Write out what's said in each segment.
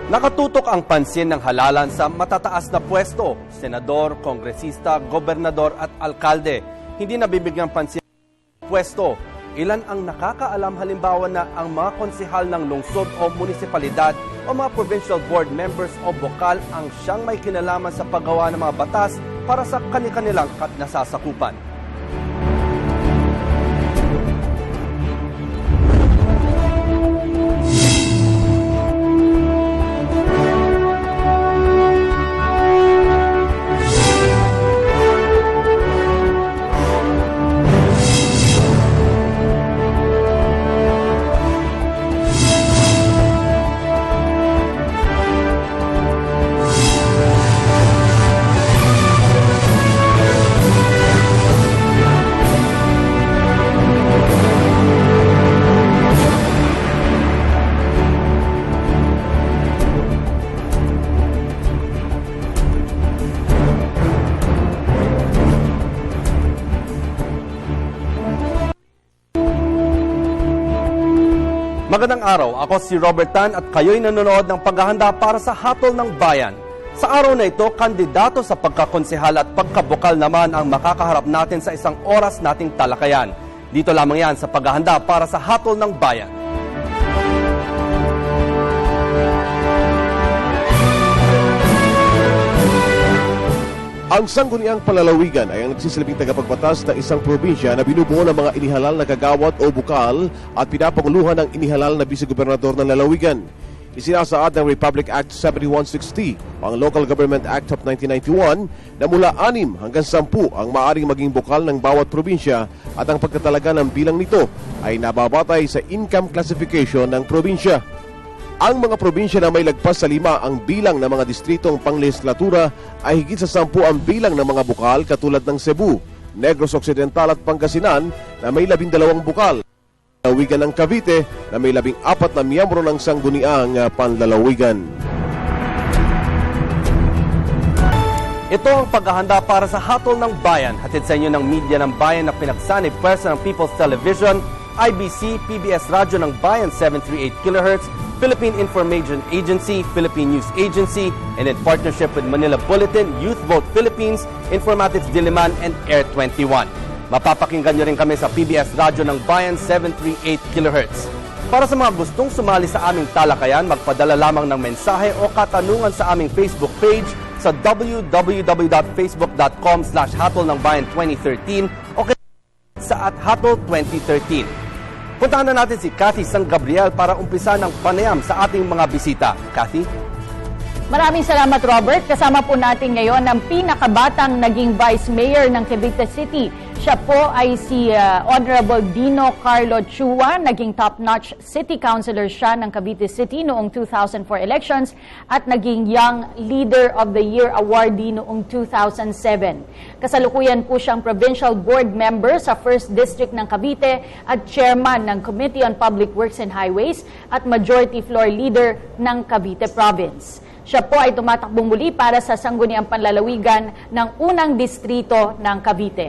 Nakatutok ang pansin ng halalan sa matataas na pwesto, senador, kongresista, gobernador at alkalde. Hindi nabibigyang pansin ang pwesto. Ilan ang nakakaalam halimbawa na ang mga konsehal ng lungsod o munisipalidad o mga provincial board members o bokal ang siyang may kinalaman sa paggawa ng mga batas para sa kani-kanilang nasasakupan. Magandang araw, ako si Robert Tan at kayo'y nanonood ng paghahanda para sa Hatol ng Bayan. Sa araw na ito, kandidato sa pagkakonsehal at pagkabukal naman ang makakaharap natin sa isang oras nating talakayan. Dito lamang yan sa paghahanda para sa Hatol ng Bayan. Ang Sangguniang Panlalawigan ay ang nagsisilbing tagapagbatas ng isang probinsya na binubuo ng mga inihalal na kagawad o bukal at pinapanguluhan ng inihalal na vice-gobernador ng lalawigan. Isinasaad ng Republic Act 7160 o ang Local Government Act of 1991 na mula 6 hanggang 10 ang maaaring maging bukal ng bawat probinsya at ang pagtatalaga ng bilang nito ay nababatay sa income classification ng probinsya. Ang mga probinsya na may lagpas sa 5 ang bilang ng mga distritong panglegislatura ay higit sa 10 ang bilang ng mga bukal katulad ng Cebu, Negros Occidental at Pangasinan na may 12 bukal. Lalawigan ng Cavite na may 14 na miyembro ng Sangguniang Panlalawigan. Ito ang paghahanda para sa Hatol ng Bayan. Hatid sa inyo ng media ng bayan na pinagsanib pwersa ng People's Television, IBC, PBS Radyo ng Bayan 738 kHz, Philippine Information Agency, Philippine News Agency, and in partnership with Manila Bulletin, Youth Vote Philippines, Informatives Diliman, and Air 21. Mapapakinggan nyo rin kami sa PBS Radyo ng Bayan 738 kHz. Para sa mga gustong sumali sa aming talakayan, magpadala lamang ng mensahe o katanungan sa aming Facebook page sa www.facebook.com/hatolnangbayan2013 o sa @hatol2013. Puntahan na natin si Cathy San Gabriel para umpisa ng panayam sa ating mga bisita. Cathy? Maraming salamat, Robert. Kasama po natin ngayon ang pinakabatang naging Vice Mayor ng Cavite City. Siya po ay si Honorable Dino Carlo Chua. Naging top-notch City Councilor siya ng Cavite City noong 2004 elections at naging Young Leader of the Year awardee noong 2007. Kasalukuyan po siyang Provincial Board Member sa 1st District ng Cavite at Chairman ng Committee on Public Works and Highways at Majority Floor Leader ng Cavite Province. Siya po ay tumatakbong muli para sa Sangguniang Panlalawigan ng unang distrito ng Cavite.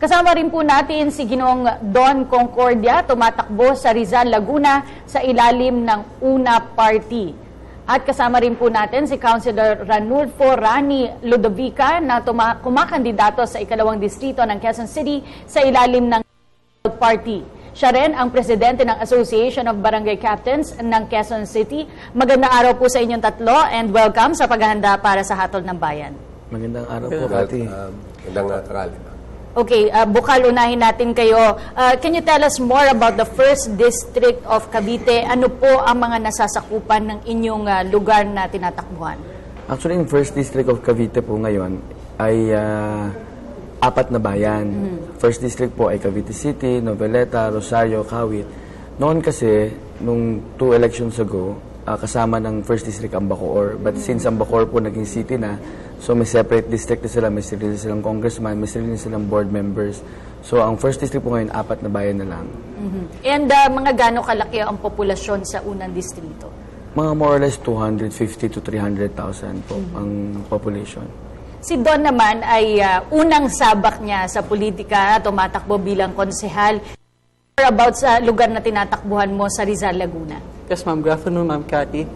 Kasama rin po natin si Ginoong Don Concordia, tumatakbo sa Rizal, Laguna sa ilalim ng UNA Party. At kasama rin po natin si Councilor Ranulfo Rani Ludovica na kumakandidato sa ikalawang distrito ng Quezon City sa ilalim ng Party. Siya rin ang presidente ng Association of Barangay Captains ng Quezon City. Magandang araw po sa inyong tatlo and welcome sa paghahanda para sa Hatol ng Bayan. Magandang araw po, Cathy. Magandang tanghali. Okay, Bukal, unahin natin kayo. Can you tell us more about the 1st District of Cavite? Ano po ang mga nasasakupan ng inyong lugar na tinatakbuhan? Actually, yung 1st District of Cavite po ngayon ay 4 na bayan. 1st District po ay Cavite City, Noveleta, Rosario, Kawit. Noon kasi, nung 2 elections ago, kasama ng 1st District ang Bacoor. But since ang Bacoor po naging city na, so may separate district na sila, may sarili silang congressman, may sarili silang board members. So ang 1st District po ngayon, 4 na bayan na lang. And mga gaano kalaki ang populasyon sa unang distrito? Mga more or less 250 to 300,000 po ang population. Si Don naman ay unang sabak niya sa politika, tumatakbo bilang konsehal. About sa lugar na tinatakbuhan mo sa Rizal, Laguna. Yes, ma'am. Good afternoon, ma'am Cathy.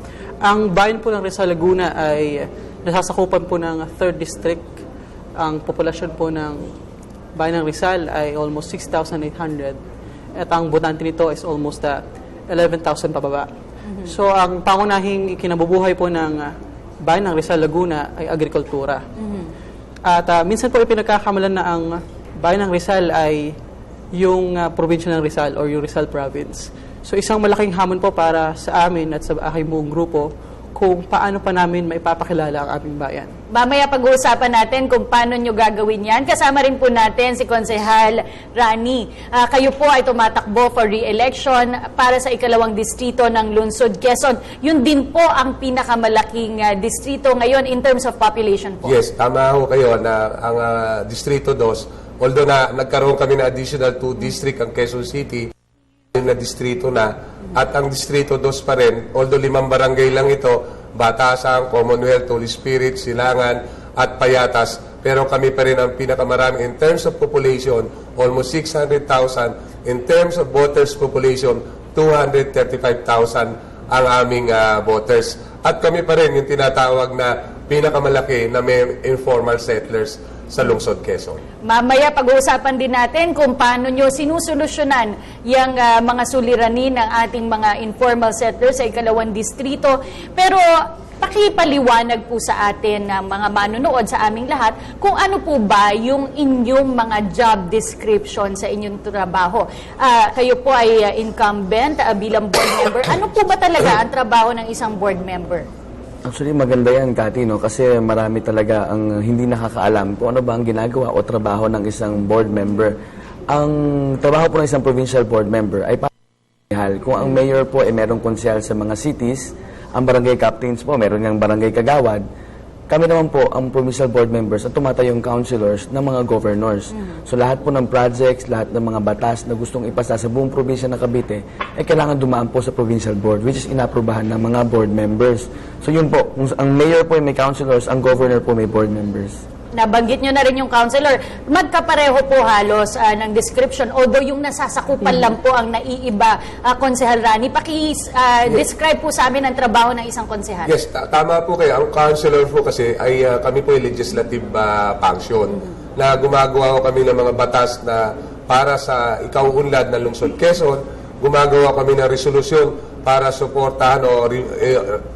Ang bayan po ng Rizal Laguna ay nasasakupan po ng 3rd District. Ang populasyon po ng bayan ng Rizal ay almost 6,800 at ang botante nito is almost 11,000 pababa. So ang pangunahing kinabubuhay po ng bayan ng Rizal Laguna ay agrikultura. At minsan po ipinagkakamalan na ang bayan ng Rizal ay yung probinsya ng Rizal or yung Rizal Province. So isang malaking hamon po para sa amin at sa aking buong grupo kung paano pa namin maipapakilala ang aming bayan. Mamaya pag-uusapan natin kung paano nyo gagawin yan. Kasama rin po natin si Konsehal Rani. Kayo po ay tumatakbo for re-election para sa ikalawang distrito ng Lungsod, Quezon. Yun din po ang pinakamalaking distrito ngayon in terms of population po. Yes, tama ho kayo na ang Distrito 2, although na nagkaroon kami na additional 2 district ang Quezon City, na distrito na, at ang Distrito 2 pa rin, although 5 barangay lang ito, Batasan, Commonwealth, Holy Spirit, Silangan, at Payatas, pero kami pa rin ang pinakamarami in terms of population, almost 600,000. In terms of voters population, 235,000 ang aming voters. At kami pa rin yung tinatawag na pinakamalaki na may informal settlers sa Lungsod, Quezon. Mamaya pag-uusapan din natin kung paano nyo sinusolusyonan yung mga suliranin ng ating mga informal settlers sa ikalawang distrito. Pero pakipaliwanag po sa atin ng mga manunood sa aming lahat kung ano po ba yung inyong mga job description sa inyong trabaho. Kayo po ay incumbent bilang board member. Ano po ba talaga ang trabaho ng isang board member? Actually, maganda yan, Kati, no? Kasi marami talaga ang hindi nakakaalam kung ano ba ang ginagawa o trabaho ng isang board member. Ang trabaho po ng isang provincial board member ay kung ang mayor po ay merong konsehal sa mga cities, ang barangay captains po, meron niyang barangay kagawad, kami naman po, ang provincial board members at tumatayong councilors ng mga governors. So lahat po ng projects, lahat ng mga batas na gustong ipasa sa buong probinsya ng Cavite ay kailangan dumaan po sa provincial board, which is inaprubahan ng mga board members. So yun po, kung ang mayor po ay may councilors, ang governor po may board members. Nabanggit nyo na rin yung councilor. Magkapareho po halos ng description, although yung nasasakupan lang po ang naiiba. Konsehal Rani, describe po sa amin ang trabaho ng isang konsehal. Yes, tama po kayo. Ang councilor po kasi ay kami po ay legislative function na gumagawa ko kami ng mga batas na para sa ikauunlad ng Lungsod, Quezon. Gumagawa kami ng resolusyon para suportahan o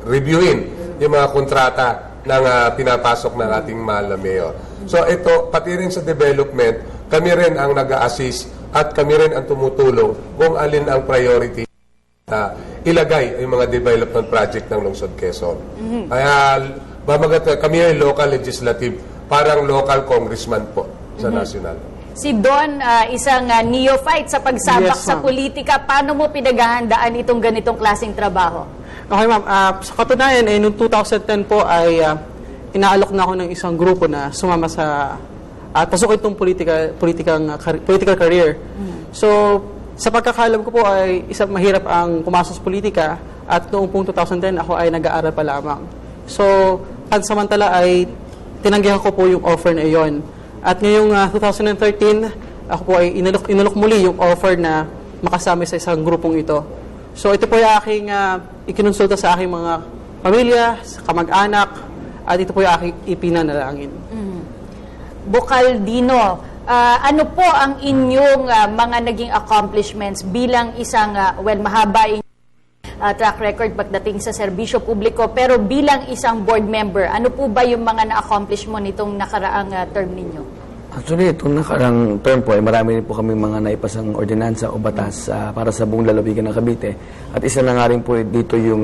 reviewin yung mga kontrata ng pinapasok ng ating mahal na mayor. So ito, pati rin sa development, kami rin ang nag-a-assist at kami rin ang tumutulong kung alin ang priority na ilagay yung mga development project ng Lungsod, Quezon. Kaya kami ay local legislative, parang local congressman po sa national. Si Don, isang neophyte sa pagsabak Yes, sa ma'am. politika, paano mo pinaghahandaan itong ganitong klaseng trabaho? Okay, ma'am. Sa katunayan, noong 2010 po ay inaalok na ako ng isang grupo na sumama sa at pasok itong political career. So, sa pagkakalam ko po ay mahirap ang pumasok sa politika at noong pong 2010 ako ay nag-aaral pa lamang. So, pansamantala ay tinanggihan ko po yung offer na iyon. At ngayong 2013, ako po ay inalok muli yung offer na makasama sa isang grupong ito. So ito po yung aking ikinonsulta sa aking mga pamilya, kamag-anak, at ito po yung aking ipinanalangin. Bukal Dino, ano po ang inyong mga naging accomplishments bilang isang, mahaba track record pagdating sa serbisyo publiko, pero bilang isang board member, ano po ba yung mga na-accomplish mo nitong nakaraang term ninyo? Actually, itong nakarang term po, ay marami rin po kami mga naipasang ordinansa o batas para sa buong lalawigan ng Cavite. At isa na nga rin po dito yung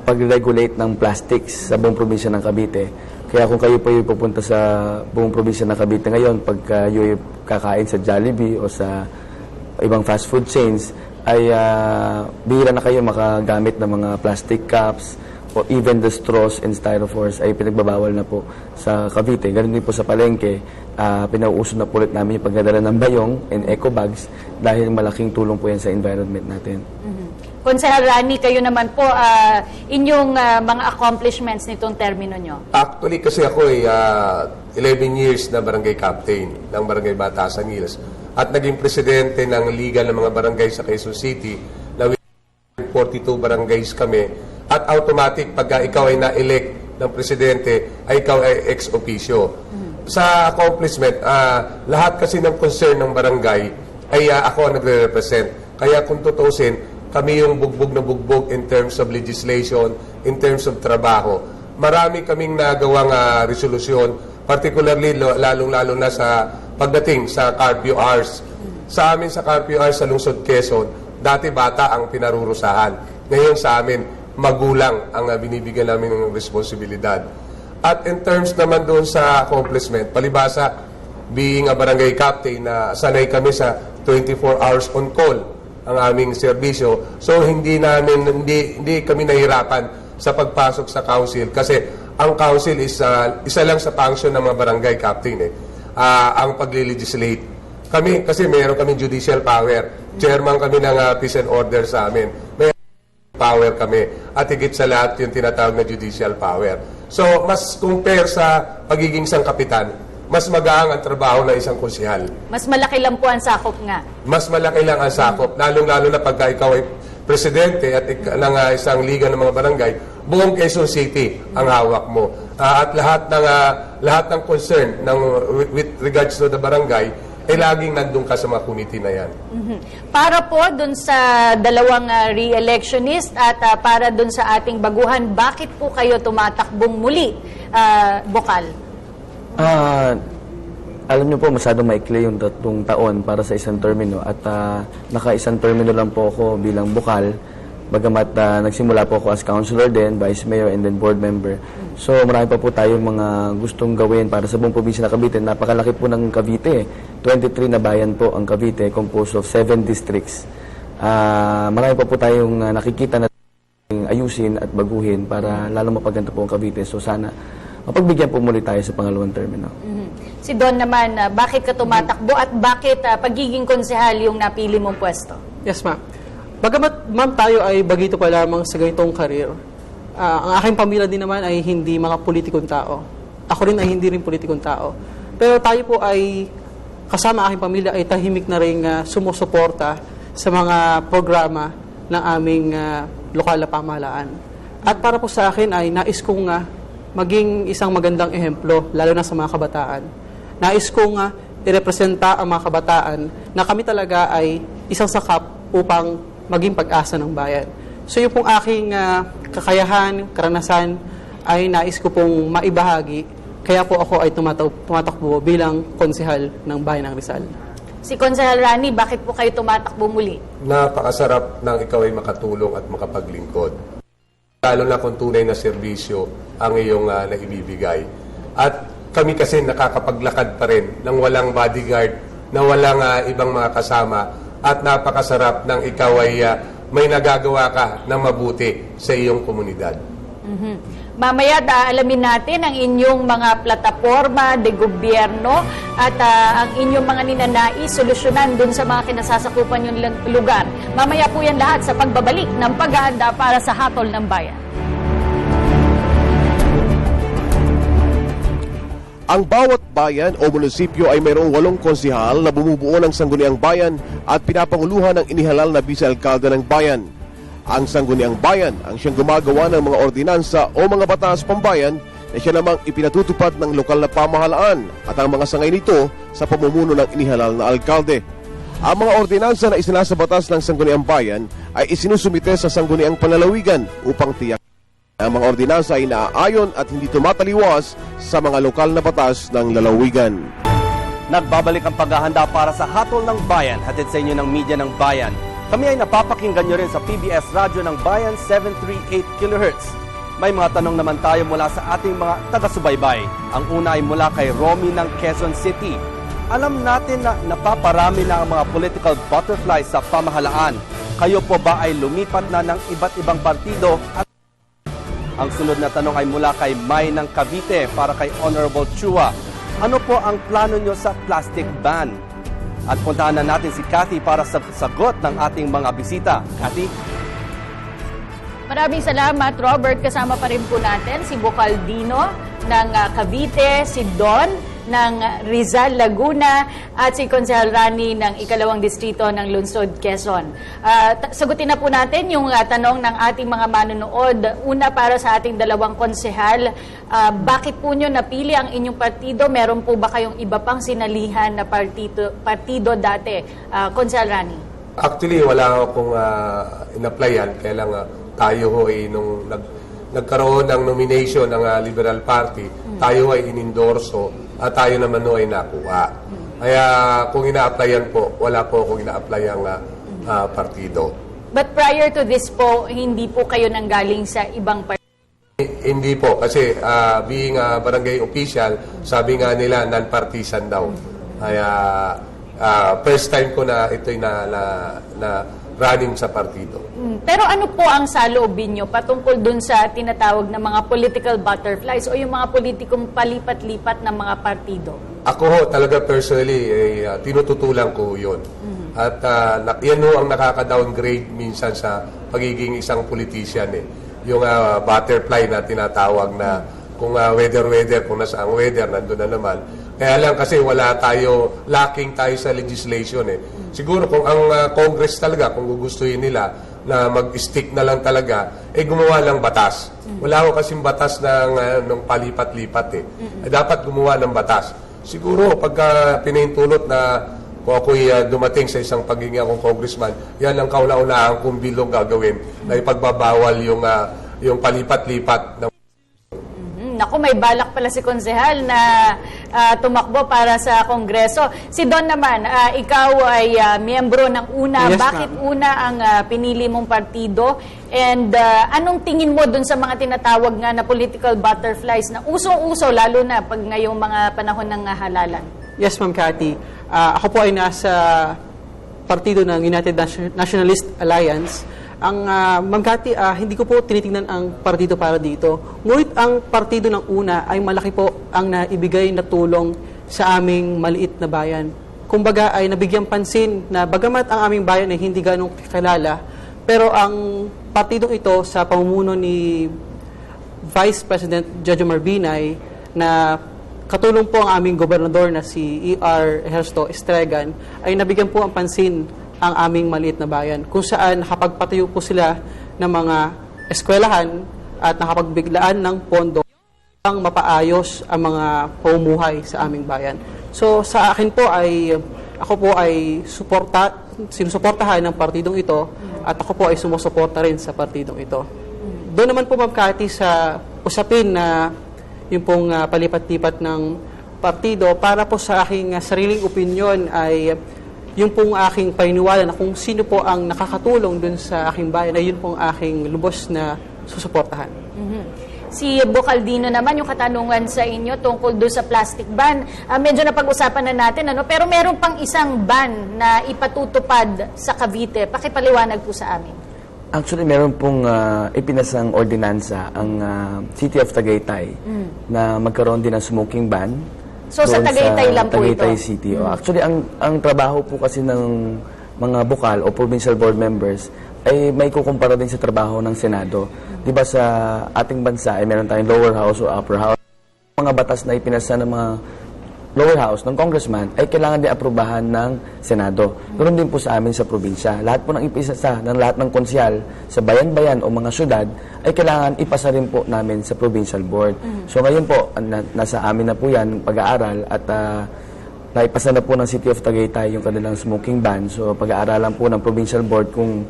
pag-regulate ng plastics sa buong probinsya ng Cavite. Kaya kung kayo po yung pupunta sa buong probinsya ng Cavite ngayon, pag kayo kakain sa Jollibee o sa ibang fast food chains, ay bihira na kayo makagamit ng mga plastic cups, o even the straws and styrofoams ay pinagbabawal na po sa Cavite. Ganun din po sa palengke, pinauuso na po ulit namin yung pagdadala ng bayong and eco bags dahil malaking tulong po yan sa environment natin. Konsehal Rani, kayo naman po, inyong mga accomplishments nitong termino nyo. Actually, kasi ako ay 11 years na barangay captain ng Barangay Batasan Hills at naging presidente ng Liga ng mga Barangay sa Quezon City na 42 barangays kami. At automatic, pagka ikaw ay na-elect ng presidente, ay ikaw ay ex officio. Sa accomplishment, lahat kasi ng concern ng barangay ay ako ang nagre-represent. Kaya kung tutusin, kami yung bugbog na bugbog in terms of legislation, in terms of trabaho. Marami kaming nagawang resolusyon, particularly lalong-lalo na sa pagdating sa curfew hours. Sa amin sa curfew hours sa Lungsod Quezon, dati bata ang pinarurusahan. Ngayon sa amin, magulang ang binibigyan namin ng responsibilidad. At in terms naman doon sa accomplishment, palibasa, being a barangay captain na sanay kami sa 24 hours on call ang aming serbisyo. So hindi kami nahirapan sa pagpasok sa council kasi ang council is isa lang sa function ng mga barangay captain ang pagli-legislate. Kami kasi mayroon kami judicial power. Chairman kami ng peace and order sa amin. May power kami at higit sa lahat yung tinatawag na judicial power. So mas compare sa pagiging isang kapitan, mas magaang ang trabaho ng isang konsehal. Mas malaki lang po ang sakop nga. Mas malaki lang ang sakop, lalong-lalo na pagka ikaw ay presidente at ng isang liga ng mga barangay, buong Quezon City ang hawak mo. At lahat ng concern with regards to the barangay ay laging nandun ka sa mga committee na yan. Para po dun sa dalawang re-electionist at para dun sa ating baguhan, bakit po kayo tumatakbong muli, Bokal? Alam niyo po, masyadong maikli yung 3 taon para sa isang termino at naka-isang termino lang po ako bilang bukal. Bagamat nagsimula po ako as councilor din, vice mayor, and then board member. So marami pa po tayong mga gustong gawin para sa buong probinsya ng Cavite. Napakalaki po ng Cavite. 23 na bayan po ang Cavite, composed of 7 districts. Marami pa po tayong nakikita na ayusin at baguhin para lalo mapaganda po ang Cavite. So sana mapagbigyan po muli tayo sa pangalawang termino. Si Don naman, bakit ka tumatakbo at bakit pagiging konsehal yung napili mong pwesto? Yes, ma'am. Bagamat, ma'am, tayo ay bagito pa lamang sa ganitong karir, ang aking pamilya din naman ay hindi mga politikong tao. Ako rin ay hindi rin politikong tao. Pero tayo po ay, kasama aking pamilya, ay tahimik na rin sumusuporta sa mga programa ng aming lokal na pamahalaan. At para po sa akin ay nais kong maging isang magandang ehemplo, lalo na sa mga kabataan. Nais kong irepresenta ang mga kabataan na kami talaga ay isang sakap upang maging pag-asa ng bayan. So yung pong aking kakayahan, karanasan, ay nais ko pong maibahagi. Kaya po ako ay tumatakbo bilang konsehal ng bayan ng Rizal. Si Konsehal Rani, bakit po kayo tumatakbo muli? Napakasarap nang ikaw ay makatulong at makapaglingkod. Lalo na kung tunay na serbisyo ang iyong naibibigay. At kami kasi nakakapaglakad pa rin nang walang bodyguard, na walang ibang mga kasama. At napakasarap nang ikaw ay may nagagawa ka na mabuti sa iyong komunidad. Mamaya alamin natin ang inyong mga plataforma de gobyerno at ang inyong mga ninanais, solusyonan dun sa mga kinasasakupan yung lugar. Mamaya po yan lahat sa pagbabalik ng paghahanda para sa Hatol ng Bayan. Ang bawat bayan o munisipyo ay mayroong 8 konsehal na bumubuo ng sangguniang bayan at pinapanguluhan ng inihalal na bisa-alkalde ng bayan. Ang sangguniang bayan ang siyang gumagawa ng mga ordinansa o mga batas pambayan na siya namang ipinatutupad ng lokal na pamahalaan at ang mga sangay nito sa pamumuno ng inihalal na alkalde. Ang mga ordinansa na isinasabatas ng sangguniang bayan ay isinusumite sa sangguniang panlalawigan upang tiyak ang mga ordinansa ay naaayon at hindi tumataliwas sa mga lokal na batas ng lalawigan. Nagbabalik ang paghahanda para sa Hatol ng Bayan, hatid sa inyo ng media ng Bayan. Kami ay napapakinggan nyo rin sa PBS Radyo ng Bayan 738 kHz. May mga tanong naman tayo mula sa ating mga taga-subaybay. Ang una ay mula kay Romy ng Quezon City. Alam natin na napaparami na ang mga political butterflies sa pamahalaan. Kayo po ba ay lumipat na ng iba't ibang partido? At ang sunod na tanong ay mula kay May ng Cavite para kay Honorable Chua. Ano po ang plano nyo sa plastic ban? At puntahan na natin si Cathy para sa sagot ng ating mga bisita. Cathy? Maraming salamat, Robert. Kasama pa rin po natin si Bokal Dino ng Cavite, si Don ng Rizal, Laguna at si Konsehal Rani ng ikalawang distrito ng Lungsod, Quezon. Sagutin na po natin yung tanong ng ating mga manonood. Una, para sa ating dalawang konsehal, bakit po nyo napili ang inyong partido? Meron po ba kayong iba pang sinalihan na partido dati? Konsehal Rani. Actually, wala akong in-applyan. Kaya lang tayo ho nung nagkaroon ng nomination ng Liberal Party, tayo ay inendorso at tayo naman ho ay nakuha. Kaya kung ina-applyan po, wala po akong ina-applyan partido. But prior to this po, hindi po kayo nanggaling sa ibang partido? Hindi po, kasi being a barangay official, sabi nga nila non-partisan daw. Kaya first time ko na ito'y na running sa partido. Pero ano po ang saloobin nyo patungkol dun sa tinatawag na mga political butterflies o yung mga politikong palipat-lipat ng mga partido? Ako ho, talaga personally, tinututulan ko yun. At yan ho ang nakaka-downgrade minsan sa pagiging isang politician. Yung butterfly na tinatawag na kung weather, kung nasa ang weather, nandun na naman. Kaya lang kasi lacking tayo sa legislation. Siguro kung ang Congress talaga, kung gugustuhin nila na mag-stick na lang talaga, gumawa ng batas. Wala ko kasing batas ng palipat-lipat. Dapat gumawa ng batas. Siguro pagka pinahintulot na kung ako'y dumating sa isang pagiging akong congressman, yan ang kauna-unahan kong bilong gagawin na ipagbabawal yung palipat-lipat ng Naku, may balak pala si Konsehal na tumakbo para sa Kongreso. Si Don naman, ikaw ay miyembro ng UNA. Yes, Bakit UNA ang pinili mong partido? And anong tingin mo dun sa mga tinatawag nga na political butterflies na usong-uso, lalo na pag ngayong mga panahon ng halalan? Yes, Ma'am Cathy. Ako po ay nasa partido ng United Nationalist Alliance. Ma'am Cathy, hindi ko po tinitingnan ang partido para dito. Ngunit ang partido ng UNA ay malaki po ang naibigay na tulong sa aming maliit na bayan. Kumbaga ay nabigyan pansin na bagamat ang aming bayan ay hindi ganong kilala, pero ang partidong ito sa pamumuno ni Vice President Jojo Marbinay na katulong po ang aming gobernador na si E.R. Ejercito Estregan ay nabigyan po ang pansin ang aming maliit na bayan, kung saan nakapagpatayo po sila ng mga eskwelahan at nakapagbiglaan ng pondo ang mapaayos ang mga pamumuhay sa aming bayan. So sa akin po ako po ay sinusuportahan ng partidong ito at ako po ay sumusuporta rin sa partidong ito. Doon naman po, Ma'am Cathy, sa usapin na yung pong palipat-lipat ng partido, para po sa aking sariling opinyon ay yung pong aking paniniwala na kung sino po ang nakakatulong dun sa aking bayan ay yun pong aking lubos na susuportahan. Si Bocaldino naman, yung katanungan sa inyo tungkol doon sa plastic ban, medyo napag-usapan na natin, pero meron pang isang ban na ipatutupad sa Cavite. Pakipaliwanag po sa amin. Actually, meron pong ipinasang ordinansa ang City of Tagaytay na magkaroon din ng smoking ban. So sa Tagaytay lang po ito? Tagaytay City. Actually, ang trabaho po kasi ng mga bukal o provincial board members ay may kukumpara din sa trabaho ng Senado. Di ba sa ating bansa ay meron tayong lower house o upper house. Mga batas na ipinasa ng mga lower house ng congressman ay kailangan din aprubahan ng Senado. Ganoon din po sa amin sa probinsya. Lahat po ng ipisa ng lahat ng konsyal sa bayan-bayan o mga syudad ay kailangan ipasa rin po namin sa provincial board. So ngayon po, nasa amin na po yan pag-aaral at naipasa na po ng City of Tagaytay yung kanilang smoking ban. So pag-aaralan po ng provincial board kung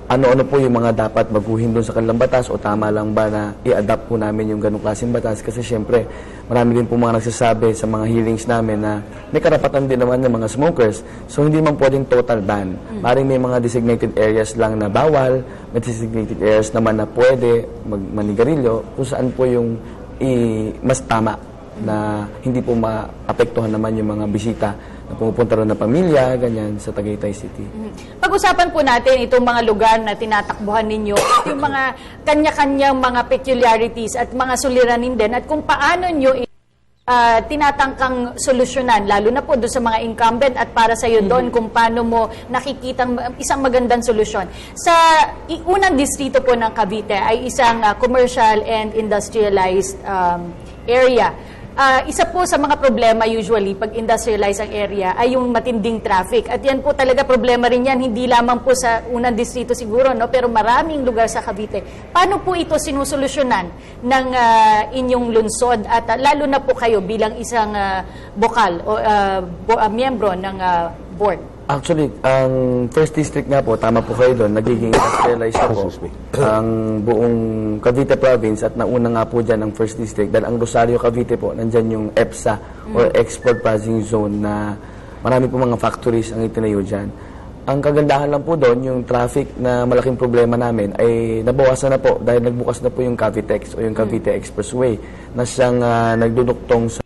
ano-ano po yung mga dapat baguhin doon sa kanilang batas o tama lang ba na i-adapt po namin yung ganong klaseng batas. Kasi syempre, marami din po mga nagsasabi sa mga hearings namin na may karapatan din naman ng mga smokers. So hindi man pwedeng total ban. Maring may mga designated areas lang na bawal, may designated areas naman na pwede manigarilyo, kung saan po yung mas tama na hindi po maapektuhan naman yung mga bisita na pumupunta rin na pamilya, ganyan, sa Tagaytay City. Pag-usapan po natin itong mga lugar na tinatakbuhan ninyo, yung mga kanya-kanyang mga peculiarities at mga suliranin din, at kung paano nyo tinatangkang solusyonan, lalo na po doon sa mga incumbent at para sa iyo doon, kung paano mo nakikitang isang magandang solusyon. Sa unang distrito po ng Cavite ay isang commercial and industrialized area. Isa po sa mga problema usually pag industrialized ang area ay yung matinding traffic. At yan po talaga problema rin yan, hindi lamang po sa unang distrito siguro, no? Pero maraming lugar sa Cavite. Paano po ito sinusolusyonan ng inyong lungsod at lalo na po kayo bilang isang bokal o miyembro ng board? Actually, ang first district nga po, tama po kayo doon, nagiging industrialized na po ang buong Cavite province at nauna nga po dyan ang first district dahil ang Rosario Cavite po, nandyan yung EPSA or Export Processing Zone na marami po mga factories ang itinayo dyan. Ang kagandahan lang po doon, yung traffic na malaking problema namin ay nabawasan na po dahil nagbukas na po yung Cavitex o yung Cavite Expressway na siyang nagduduktong sa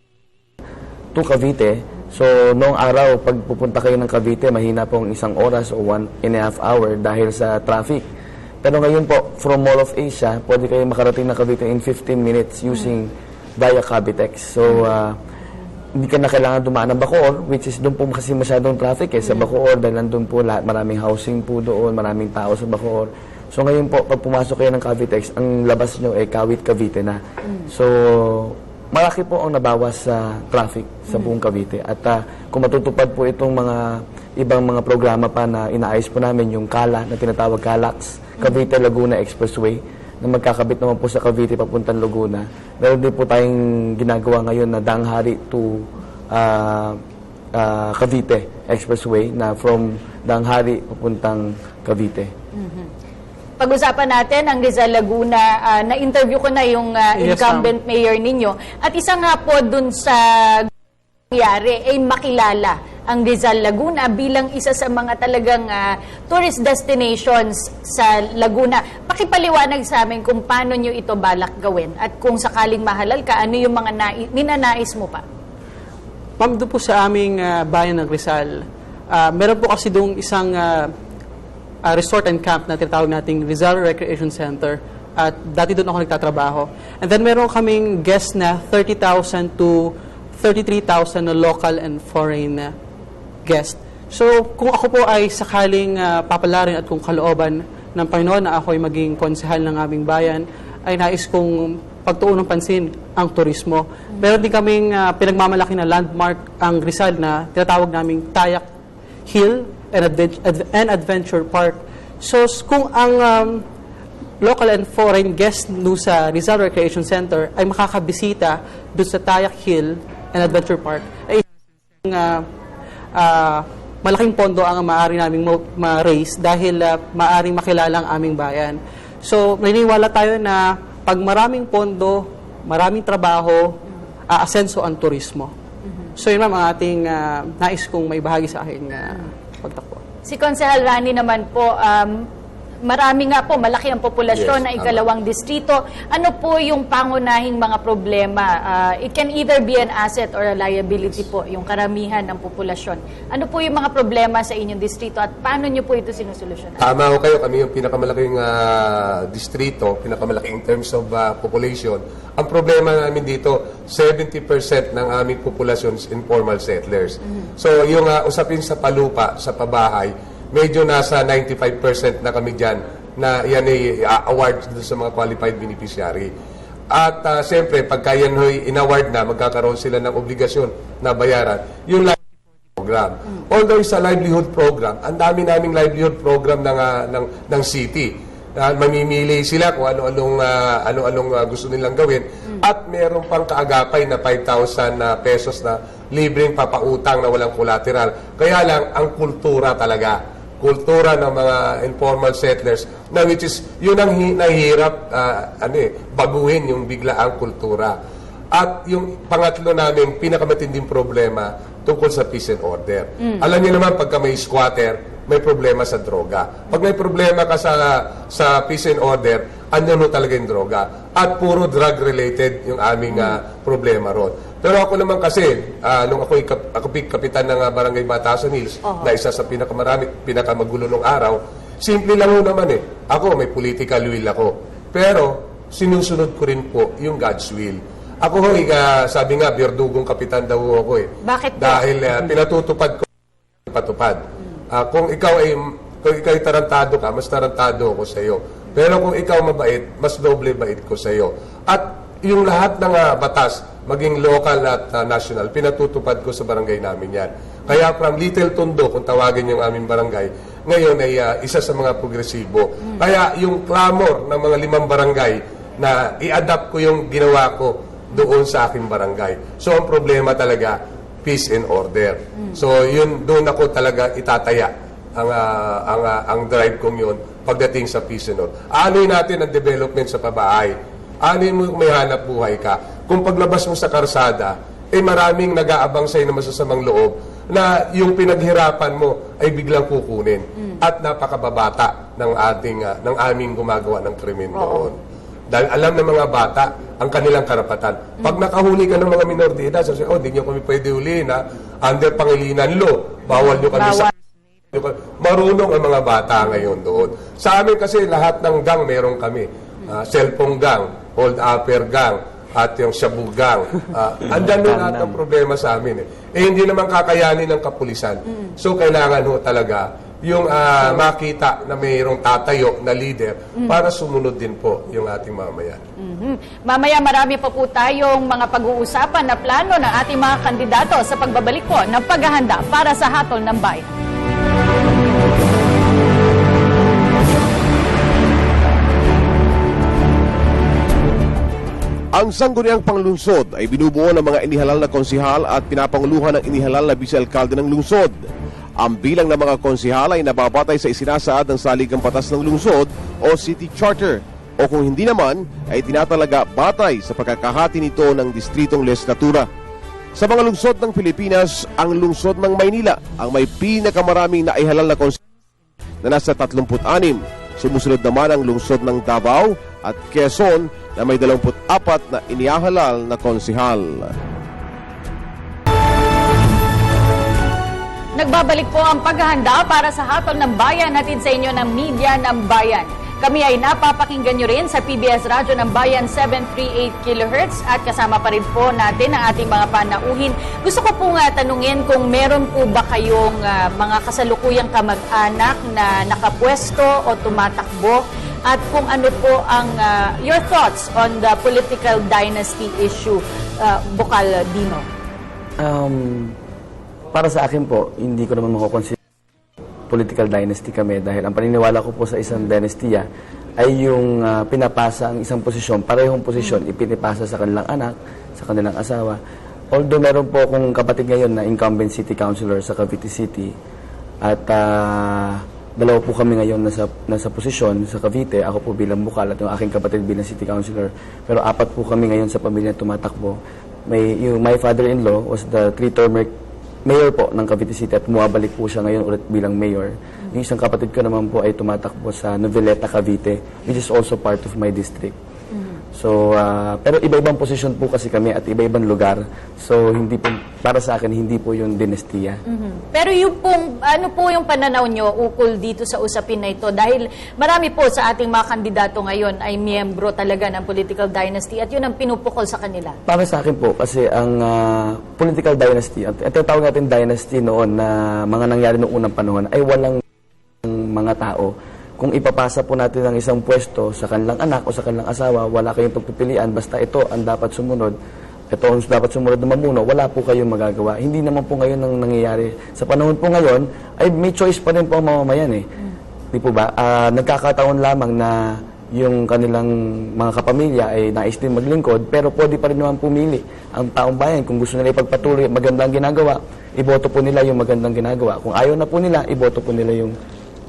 to Cavite. So, noong araw, pag pupunta kayo ng Cavite, mahina pong 1 oras o 1.5 hour dahil sa traffic. Pero ngayon po, from Mall of Asia, pwede kayo makarating ng Cavite in 15 minutes using via Cavitex. So, hindi ka na kailangan dumaan ng Bacoor, which is doon po kasi masyadong traffic sa Bacoor dahil nandun po lahat, maraming housing po doon, maraming tao sa Bacoor. So, ngayon po, pag pumasok kayo ng Cavitex, ang labas nyo ay Kawit Cavite na. So, malaki po ang nabawas sa traffic sa buong Cavite. At kung matutupad po itong mga ibang mga programa pa na inaayos po namin, yung KALA na tinatawag KALAX, Cavite Laguna Expressway, na magkakabit naman po sa Cavite papuntang Laguna. Meron din po tayong ginagawa ngayon na Danghari to Cavite Expressway na from Danghari papuntang Cavite. Pag-usapan natin ang Rizal Laguna. Na-interview ko na yung incumbent mayor ninyo. At isa nga po dun sa nangyari ay makilala ang Rizal Laguna bilang isa sa mga talagang tourist destinations sa Laguna. Pakipaliwanag sa amin kung paano nyo ito balak gawin at kung sakaling mahalal ka, ano yung mga ninanais mo pa? Ma'am, doon po sa aming bayan ng Rizal, meron po kasi doon isang resort and camp na tinatawag nating Rizal Recreation Center at dati doon ako nagtatrabaho. And then meron kaming guest na 30,000 to 33,000 na local and foreign guest. So kung ako po ay sakaling papalarin at kung kalooban ng Panginoon na ako ay maging konsehal ng aming bayan, ay nais kong pagtuon ng pansin ang turismo. Meron din kaming pinagmamalaki na landmark ang Rizal na tinatawag naming Tayak Hill and Adventure Park. So, kung ang local and foreign guests doon sa Rizal Recreation Center ay makakabisita doon sa Tayak Hill and Adventure Park, ay malaking pondo ang maaari naming ma-raise dahil maaaring makilala ang aming bayan. So, naniniwala tayo na pag maraming pondo, maraming trabaho, aasenso ang turismo. So, yun ma'am, ang ating nais kong may bahagi sa akin pagtakbo. Si Konsehal Rani naman po, marami nga po, malaki ang populasyon na ikalawang distrito. Ano po yung pangunahing mga problema? It can either be an asset or a liability po, yung karamihan ng populasyon. Ano po yung mga problema sa inyong distrito at paano nyo po ito sinusolusyonan? Tama ko kayo, kami yung pinakamalaking distrito, pinakamalaki in terms of population. Ang problema namin dito, 70% ng aming populasyon is informal settlers. So yung usapin sa palupa, sa pabahay, medyo nasa 95% na kami dyan na yan ay award sa mga qualified beneficiary. At siyempre, pagka yan ay in-award na, magkakaroon sila ng obligasyon na bayaran yung livelihood program. Although sa livelihood program, ang dami naming livelihood program ng city. Mamimili sila kung ano-anong gusto nilang gawin. At meron pang kaagapay na 5,000 pesos na libreng papautang na walang collateral. Kaya lang, ang kultura talaga. Kultura ng mga informal settlers na which is yun ang nahihirap baguhin yung biglaang kultura. At yung pangatlo namin pinakamatinding problema tungkol sa peace and order. Alam niyo naman pagka may squatter, may problema sa droga. Pag may problema ka sa peace and order, andyan mo talaga yung droga. At puro drug-related yung aming problema ron. Pero ako naman kasi, nung ako kapitan ng Barangay Batasan Hills, na isa sa pinakamagulo nung araw, simple lang mo naman Ako, may political will ako. Pero, sinusunod ko rin po yung God's will. Ako sabi nga, berdugong kapitan daw ako Bakit po? Dahil pinatutupad ko, patupad. Kung ikaw ay tarantado ka, mas tarantado ako sa iyo. Pero kung ikaw mabait, mas doble bait ko sa iyo. At yung lahat ng batas, maging local at national, pinatutupad ko sa barangay namin yan. Kaya from Little Tondo, kung tawagin yung aming barangay, ngayon ay isa sa mga progresibo. Kaya yung clamor ng mga 5 barangay na i-adapt ko yung ginawa ko doon sa aking barangay. So ang problema talaga, peace and order. So yun, doon ako talaga itataya ang drive kong yun pagdating sa peace and order. Aanoy natin ang development sa pabahay. Aanoy mo kung may hanap buhay ka. Kung paglabas mo sa karsada, maraming nag-aabang sa'yo na masasamang loob na yung pinaghirapan mo ay biglang kukunin. At napakababata ng aming gumagawa ng krimen doon. Dahil alam ng mga bata ang kanilang karapatan. Pag nakahuli ka ng mga minor de edad, sabi, di nyo kami pwede huliin, under Pangilinan law, bawal nyo kami sa... Marunong ang mga bata ngayon doon. Sa amin kasi lahat ng gang meron kami. Cellphone gang, hold upper gang, at yung shabu gang. Andan doon lahat ng problema sa amin. Hindi naman kakayanin ng kapulisan. So kailangan ho talaga yung makita na mayroong tatayo na leader para sumunod din po yung ating mamayan. Mamaya marami pa po tayong mga pag-uusapan na plano ng ating mga kandidato sa pagbabalik po ng paghahanda para sa hatol ng bayan. Ang sangguniang panglungsod ay binubuo ng mga inihalal na konsihal at pinapanguluhan ng inihalal na vice-alkalde ng lungsod. Ang bilang ng mga konsihal ay nababatay sa isinasaad ng Saligang Batas ng Lungsod o City Charter, o kung hindi naman ay tinatalaga batay sa pagkakahati nito ng distritong legislatura. Sa mga lungsod ng Pilipinas, ang lungsod ng Maynila ang may pinakamaraming naihalal na konsihal na nasa 36. Sumusunod naman ang lungsod ng Davao at Quezon na may 24 na inihahalal na konsihal. Nagbabalik po ang paghahanda para sa hatol ng bayan, hatid sa inyo ng Media ng Bayan. Kami ay napapakinggan nyo rin sa PBS Radyo ng Bayan 738 kHz at kasama pa rin po natin ang ating mga panauhin. Gusto ko po nga tanungin kung meron po ba kayong mga kasalukuyang kamag-anak na nakapwesto o tumatakbo at kung ano po ang your thoughts on the political dynasty issue, Bukal Dino. Para sa akin po, hindi ko naman makukonsider political dynasty kami dahil ang paniniwala ko po sa isang dynastiya ay yung pinapasa ang isang posisyon, parehong posisyon, ipinipasa sa kanilang anak, sa kanilang asawa. Although meron po akong kapatid ngayon na incumbent city councilor sa Cavite City at dalawa po kami ngayon nasa posisyon sa Cavite, ako po bilang Bukal at yung aking kapatid bilang city councilor. Pero 4 po kami ngayon sa pamilya tumatakbo. My father-in-law was the 3-termer mayor po ng Cavite City at bumabalik po siya ngayon ulit bilang mayor. Yung isang kapatid ko naman po ay tumatakbo sa Noveleta, Cavite, which is also part of my district. So, pero iba-ibang posisyon po kasi kami at iba-ibang lugar. So, hindi po, para sa akin, hindi po yung dinastiya. Pero yung pong, ano po yung pananaw nyo ukol dito sa usapin na ito? Dahil marami po sa ating mga kandidato ngayon ay miyembro talaga ng political dynasty at yun ang pinupukol sa kanila. Para sa akin po, kasi ang political dynasty, at tawag natin dynasty noon na mga nangyari noong unang panahon, ay walang mga tao. Kung ipapasa po natin ang isang pwesto sa kanilang anak o sa kanilang asawa, wala kayong pagpipilian, basta ito ang dapat sumunod, ito ang dapat sumunod na mamuno, wala po kayong magagawa. Hindi naman po ngayon ang nangyayari. Sa panahon po ngayon, ay may choice pa rin po ang mamamayan eh. Di po ba? Nagkakataon lamang na yung kanilang mga kapamilya ay nais din maglingkod, pero pwede pa rin naman pumili ang taong bayan. Kung gusto nila ipagpatuloy magandang ginagawa, iboto po nila yung magandang ginagawa. Kung ayaw na po nila, iboto po nila yung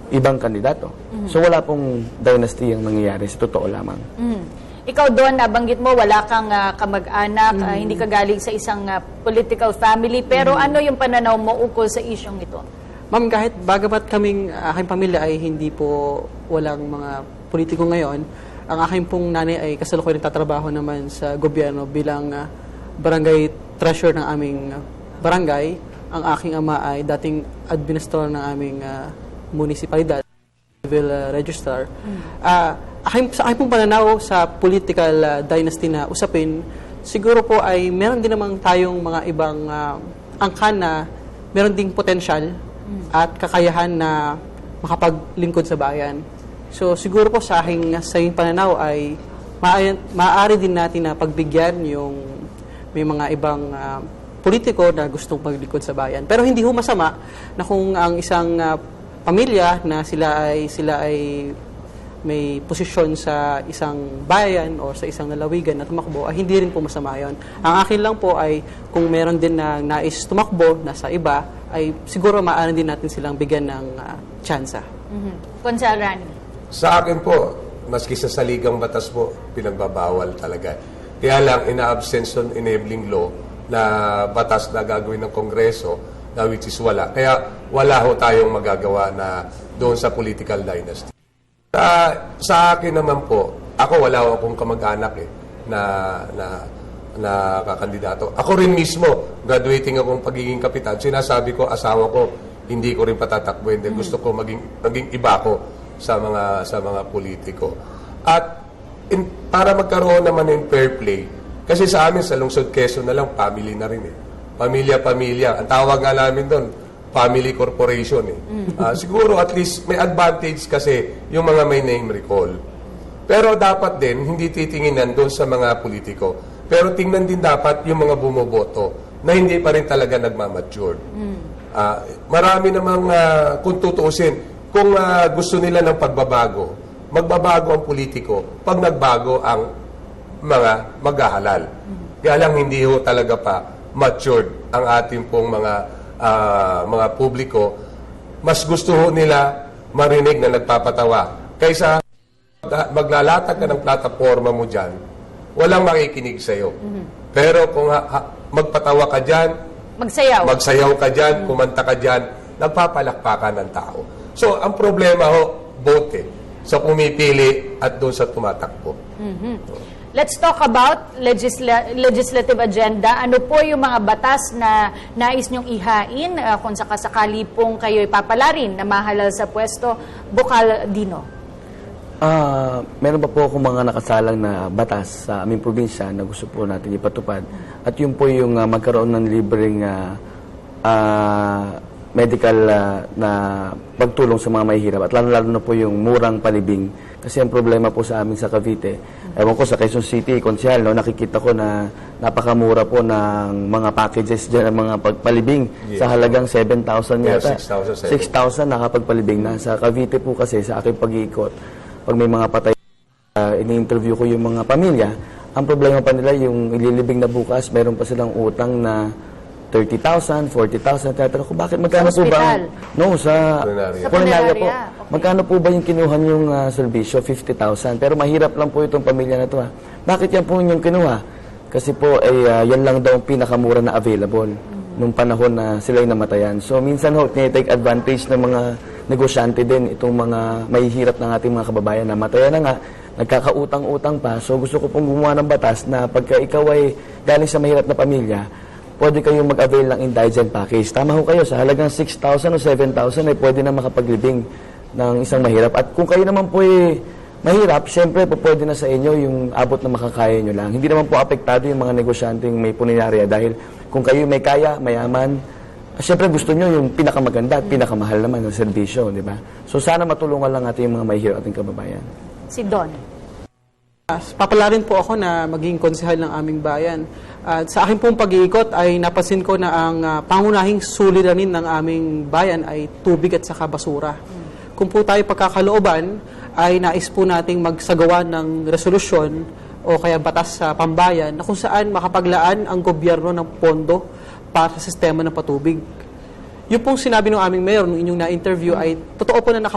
ibang kandidato. So wala pong dynasty ang nangyayari, sa totoo lamang. Ikaw doon, nabanggit mo, wala kang kamag-anak, hindi ka galing sa isang political family, pero ano yung pananaw mo ukol sa isyong ito? Ma'am, kahit bagamat kaming aking pamilya ay hindi po walang mga politiko ngayon, ang aking pong nanay ay kasalukuyan nagtatrabaho naman sa gobyerno bilang barangay treasurer ng aming barangay. Ang aking ama ay dating administrator ng aming municipalidad, civil registrar. Sa aking pong pananaw sa political dynasty na usapin, siguro po ay meron din naman tayong mga ibang angkan na meron ding potensyal at kakayahan na makapaglingkod sa bayan. So siguro po sa aking pananaw ay maaari din natin na pagbigyan yung may mga ibang politiko na gustong paglingkod sa bayan. Pero hindi ho masama na kung ang isang pamilya na sila ay may posisyon sa isang bayan o sa isang lalawigan na tumakbo, ay hindi rin po masama yun. Ang akin lang po ay kung meron din na nais tumakbo na sa iba, ay siguro maaari din natin silang bigyan ng tsansa. Consel Rani. Sa akin po, maski sa saligang batas po, pinagbabawal talaga. Kaya lang, ina-abstention enabling law na batas na gagawin ng Kongreso, na which is wala. Kaya wala ho tayong magagawa na doon sa political dynasty. Sa akin naman po, ako wala akong kamag-anak na kakandidato. Ako rin mismo, graduating akong pagiging kapitan, sinasabi ko, asawa ko, hindi ko rin patatakbuhin. Dahil gusto ko maging iba ko sa mga politiko. At para magkaroon naman ng fair play, kasi sa amin, sa Lungsod Quezon na lang, family na rin eh. Pamilya-pamilya. Ang tawag nga namin doon, family corporation eh. Siguro at least may advantage kasi yung mga may name recall. Pero dapat din, hindi titinginan doon sa mga politiko. Pero tingnan din dapat yung mga bumoboto na hindi pa rin talaga nagmamature. Marami namang, kung tutuusin, kung gusto nila ng pagbabago, magbabago ang politiko pag nagbago ang mga maghahalal. Kaya lang hindi ho talaga pa matured ang ating pong mga publiko. Mas gusto ho nila marinig na nagpapatawa. Kaysa maglalatag ka ng plataforma mo dyan, walang makikinig sa'yo. Pero kung magpatawa ka dyan, magsayaw ka dyan, kumanta ka dyan, nagpapalakpakan ng tao. So, ang problema ho, both sa pumipili at doon sa tumatakbo. Let's talk about legislative agenda. Ano po yung mga batas na nais nyong ihain kung sakasakali pong kayo ipapalarin na mahalal sa pwesto? Bukal Dino. Meron pa po akong mga nakasalang na batas sa aming probinsya na gusto po natin ipatupad. At yun po yung magkaroon ng libreng medical na pagtulong sa mga mahihirap. At lalo-lalo na po yung murang palibing. Kasi ang problema po sa amin sa Cavite, ewan ko sa Quezon City, Konsyal, no, nakikita ko na napakamura po ng mga packages dyan, ng mga pagpalibing sa halagang 7,000 yata. 6,000 nakapagpalibing na. Sa Cavite po kasi, sa aking pag-iikot, pag may mga patay, ini-interview ko yung mga pamilya, ang problema pa nila, yung ililibing na bukas, meron pa silang utang na 30,000, 40,000. Tatanong ko, bakit magkano po ba? No, sa Punarya po. Magkano po ba yung kinuha yung serbisyo? 50,000. Pero mahirap lang po itong pamilya na ito. Bakit yan po yung kinuha? Kasi po, yan lang daw ang pinakamura na available nung panahon na sila'y namatayan. So, minsan ho, tinitake advantage ng mga negosyante din itong mga mahihirap ng ating mga kababayan na matayan na nga, nagkakautang-utang pa. So, gusto ko pong gumawa ng batas na pagka ikaw ay galing sa mahirap na pamilya, pwede kayong mag-avail ng indigent package. Tama ho kayo, sa halagang 6,000 o 7,000 ay pwede na makapaglibing ng isang mahirap. At kung kayo naman po ay mahirap, syempre po pwede na sa inyo yung abot na makakaya nyo lang. Hindi naman po apektado yung mga negosyanteng may puninarya dahil kung kayo may kaya, mayaman, syempre gusto nyo yung pinakamaganda at pinakamahal naman ng serbisyo, di ba? So sana matulungan lang natin yung mga mahirap ating kababayan. Si Don. Papalarin po ako na maging konsehal ng aming bayan. Sa aking pong pag-iikot ay napansin ko na ang pangunahing suliranin ng aming bayan ay tubig at saka basura. Kung po tayo pagkakalooban, ay nais po nating magsagawa ng resolusyon o kaya batas sa pambayan na kung saan makapaglaan ang gobyerno ng pondo para sa sistema ng patubig. Yung pong sinabi ng aming mayor nung inyong na-interview ay totoo po na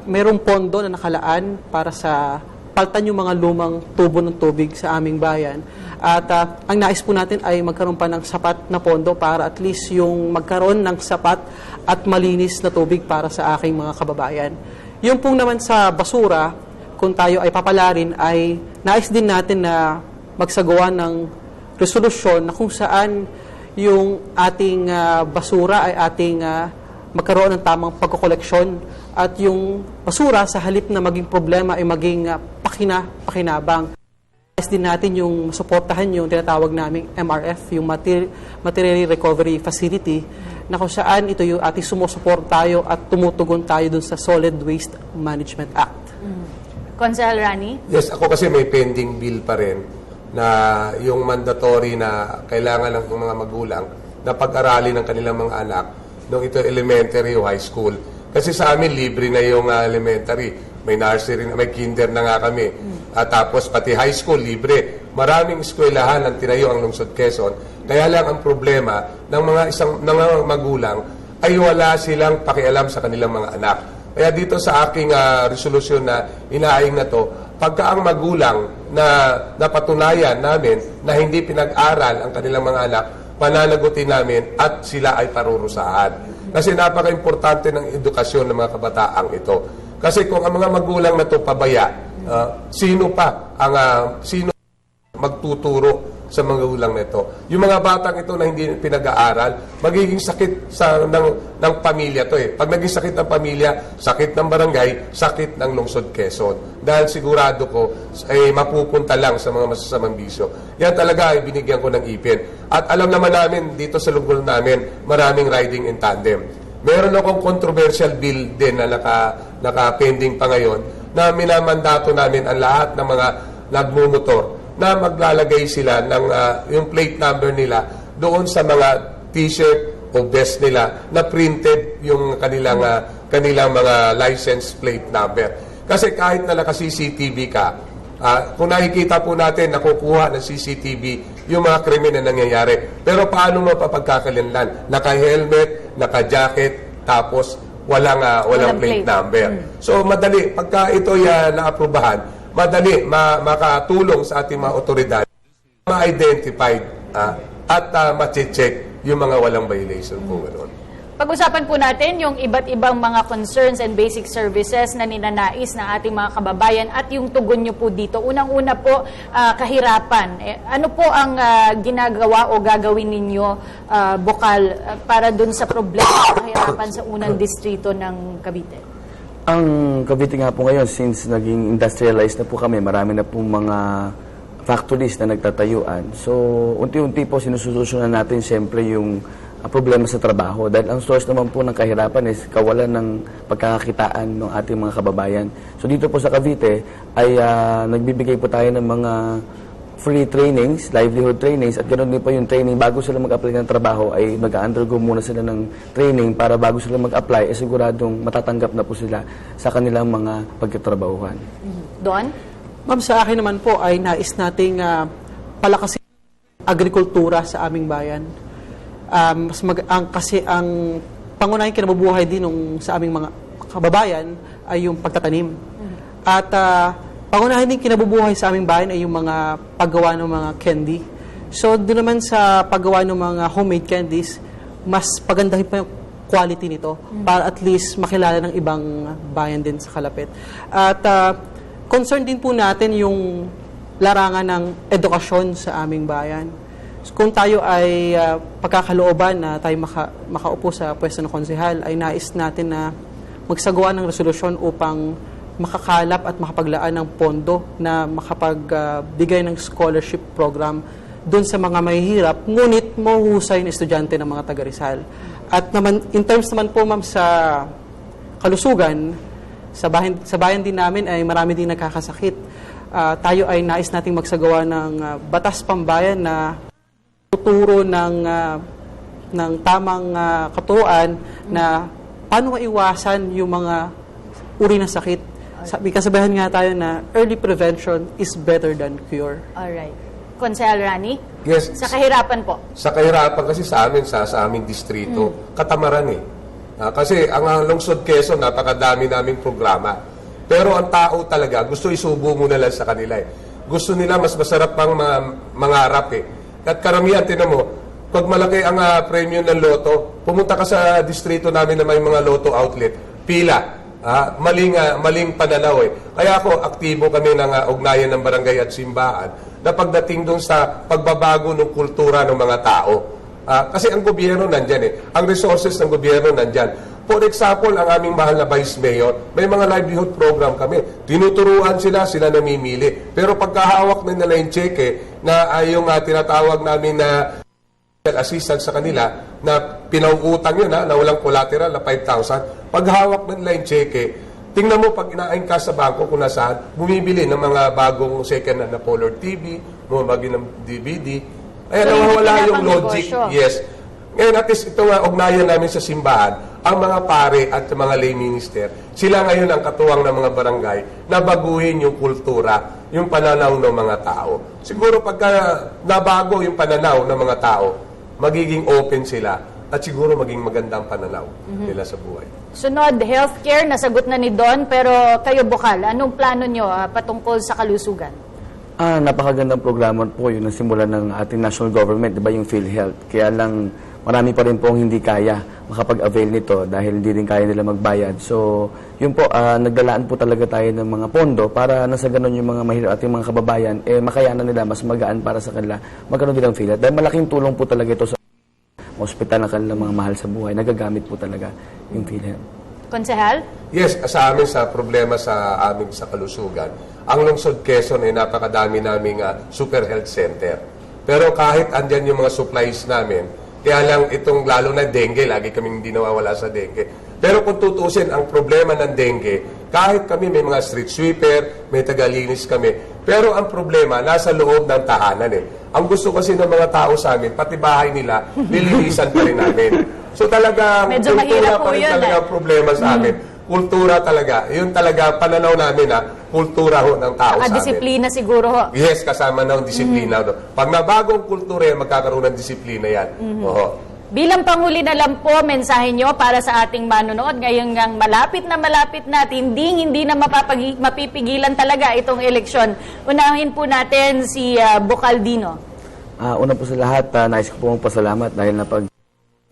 mayroong pondo na nakalaan para sa paltan yung mga lumang tubo ng tubig sa aming bayan. At ang nais po natin ay magkaroon pa ng sapat na pondo para at least yung magkaroon ng sapat at malinis na tubig para sa aking mga kababayan. Yung pong naman sa basura, kung tayo ay papalarin, ay nais din natin na magsagawa ng resolusyon na kung saan yung ating basura ay ating magkaroon ng tamang pagkokoleksyon at yung basura sa halip na maging problema ay maging pakinabang. Nais din natin yung suportahan yung tinatawag naming MRF, yung Material Recovery Facility, na kung saan ito yung ating sumusuport tayo at tumutugon tayo dun sa Solid Waste Management Act. Consel Rani? Yes, ako kasi may pending bill pa rin na yung mandatory na kailangan ng mga magulang na pag-aralin ng kanilang mga anak nung ito elementary o high school. Kasi sa amin, libre na yung elementary. May nursery, may kinder na nga kami. At tapos pati high school, libre. Maraming eskwelahan ang tinayo ang Lungsod Quezon. Kaya lang ang problema ng ng mga magulang ay wala silang pakialam sa kanilang mga anak. Kaya dito sa aking resolusyon na inaaying na to, pagka ang magulang na napatunayan namin na hindi pinag-aral ang kanilang mga anak, pananagutin namin at sila ay parurusahan. Kasi napaka-importante ng edukasyon ng mga kabataang ito. Kasi kung ang mga magulang na to pabaya, sino magtuturo sa mga magulang nito? Yung mga batang ito na hindi pinag-aaral, magiging sakit ng pamilya to eh. Pag naging sakit ng pamilya, sakit ng barangay, sakit ng Lungsod Quezon. Dahil sigurado ko, mapupunta lang sa mga masasamang bisyo. Yan talaga ay binigyan ko ng ipin. At alam naman namin, dito sa lungsod namin, maraming riding in tandem. Meron akong controversial bill din na naka-pending pa ngayon na minamandato namin ang lahat ng mga nagmumotor na maglalagay sila ng yung plate number nila doon sa mga t-shirt o vest nila na printed yung kanilang mga license plate number. Kasi kahit na naka-CCTV ka, kung nakikita po natin, nakukuha ng CCTV yung mga krimen na nangyayari. Pero paano mapapagkakalinlan? Naka-helmet, naka-jacket, tapos walang plate number. So madali, pagka ito naaprubahan, madali makatulong sa ating mga otoridad ma-identify at ma-check yung mga walang violation po. Pag-usapan po natin yung iba't ibang mga concerns and basic services na ninanais ng ating mga kababayan at yung tugon nyo po dito. Unang-una po, kahirapan. Ano po ang ginagawa o gagawin ninyo, Bokal, para dun sa problema ng kahirapan sa unang distrito ng Cavite? Ang Cavite nga po ngayon, since naging industrialized na po kami, marami na po mga factories na nagtatayuan. So, unti-unti po sinusolusyonan natin siyempre yung problema sa trabaho. Dahil ang source naman po ng kahirapan is kawalan ng pagkakakitaan ng ating mga kababayan. So, dito po sa Cavite ay nagbibigay po tayo ng mga free trainings, livelihood trainings, at ganoon din po yung training bago sila mag-apply ng trabaho ay mag-undergo muna sila ng training para bago sila mag-apply ay siguradong matatanggap na po sila sa kanilang mga pagtatrabahuhan. Don? Ma'am, sa akin naman po ay nais nating palakasin agrikultura sa aming bayan. Kasi ang pangunahing kinabubuhay din sa aming mga kababayan ay yung pagtatanim. At pangunahin din kinabubuhay sa aming bayan ay yung mga paggawa ng mga candy. So, doon naman sa paggawa ng mga homemade candies, mas pagandahin pa yung quality nito para at least makilala ng ibang bayan din sa kalapit. At concern din po natin yung larangan ng edukasyon sa aming bayan. So, kung tayo ay pagkakalooban na tayo makaupo sa pwesto ng konsehal, ay nais natin na magsagawa ng resolusyon upang makakalap at makapaglaan ng pondo na makapagbigay ng scholarship program doon sa mga mahihirap, ngunit mahuhusay na estudyante ng mga taga-Rizal. At naman, in terms naman po, ma'am, sa kalusugan, sa bayan din namin ay marami din nagkakasakit. Tayo ay nais nating magsagawa ng batas pambayan na tuturo ng tamang katuruan na paano maiwasan yung mga uri ng sakit. May kasabihan nga tayo na early prevention is better than cure. Alright. Consel Rani? Yes. Sa kahirapan po? Sa kahirapan kasi sa amin, sa aming distrito, katamaran eh. Kasi ang Lungsod Quezon, napakadami naming programa. Pero ang tao talaga, gusto isubo muna lang sa kanila eh. Gusto nila mas masarap pang mangarap eh. At karamihan, tinan mo, pag malaki ang premium ng loto, pumunta ka sa distrito namin na may mga loto outlet, pila. Maling pananaw eh. Kaya ako, aktibo kami ng ugnayan ng barangay at simbahan na pagdating doon sa pagbabago ng kultura ng mga tao. Kasi ang gobyerno nandyan eh. Ang resources ng gobyerno nandyan. For example, ang aming mahal na Vice Mayor, may mga livelihood program kami. Tinuturuan sila namimili. Pero pagkahawak na nila yung cheque na yung tinatawag namin na assistance sa kanila na pinauutang yun na walang collateral na 5,000. Pag hawak nila yung cheque, tingnan mo pag ina-encash sa bangko kung nasaan, bumibili ng mga bagong second hand na color TV, bumabagi ng DVD. Ayan, So, hindi nawawala yung pinapangnegosyo. logic. Yes. Ngayon, at least ito nga, ugnayan namin sa simbahan, ang mga pare at mga lay minister, sila ngayon ang katuwang ng mga barangay na baguhin yung kultura, yung pananaw ng mga tao. Siguro pagka nabago yung pananaw ng mga tao, magiging open sila at siguro maging magandang pananaw nila sa buhay. Sunod, healthcare, nasagot na ni Don, pero kayo, Bukal, anong plano nyo patungkol sa kalusugan? Napakagandang programa po yun na simulan ng ating national government, di ba, yung PhilHealth. Kaya lang, marami pa rin po ang hindi kaya makapag-avail nito dahil hindi rin kaya nila magbayad. So, yun po, nagdalaan po talaga tayo ng mga pondo para nasa ganun yung mga mahirap ating mga kababayan, makayanan nila, mas magaan para sa kanila, magkaroon din ng PhilHealth. Dahil malaking tulong po talaga ito sa hospital ng kanilang mga mahal sa buhay. Nagagamit po talaga yung PhilHealth. Konsehal? Yes, sa amin sa problema sa amin sa kalusugan, ang lungsod Quezon ay napakadami naming super health center. Pero kahit andyan yung mga supplies namin, kaya lang itong lalo na dengue, lagi kaming hindi nawawala sa dengue. Pero kung tutusin ang problema ng dengue, kahit kami may mga street sweeper, may tagalinis kami, pero ang problema nasa loob ng tahanan eh. Ang gusto kasi ng mga tao sa amin, pati bahay nila, lilinisan pa rin namin. So talagang Medyo kultura mahirap pa po rin yun, talaga ang problema sa amin. Kultura talaga. Yun talaga, pananaw namin kultura ho ng tao sa amin. Disiplina siguro ho. Yes, kasama na ang disiplina. No? Pag nabagong kultura yan, magkakaroon ng disiplina yan. Oo. Bilang panghuli na lang po, mensahe nyo para sa ating manonood. Ngayon ngang malapit na hindi na mapipigilan talaga itong eleksyon. Unahin po natin si Bocaldino. Una po sa lahat, nais ko po magpasalamat dahil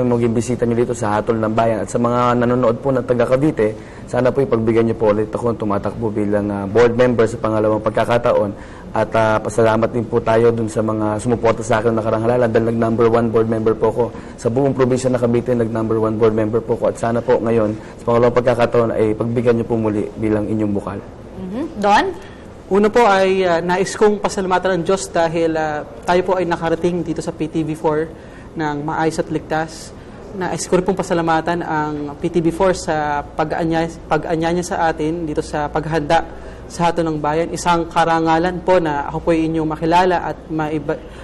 maging bisita nyo dito sa Hatol ng Bayan. At sa mga nanonood po ng taga Cavite, sana po ipagbigyan nyo po ulit ako tumatakbo bilang board member sa pangalawang pagkakataon. At pasalamat din po tayo dun sa mga sumuporta sa akin na karangalalan dahil nag-number 1 board member po ko. Sa buong probinsya ng Cavite, nag-number 1 board member po ko. At sana po ngayon, sa pangalawang pagkakataon, ay pagbigyan nyo po muli bilang inyong bukal. Don? Una po ay nais kong pasalamatan ng Diyos dahil tayo po ay nakarating dito sa PTV4 ng maayos at ligtas. Nais ko rin pong pasalamatan ang PTV4 sa pag-anya niya sa atin dito sa paghanda sa Hatol ng Bayan. Isang karangalan po na ako po ay inyong makilala at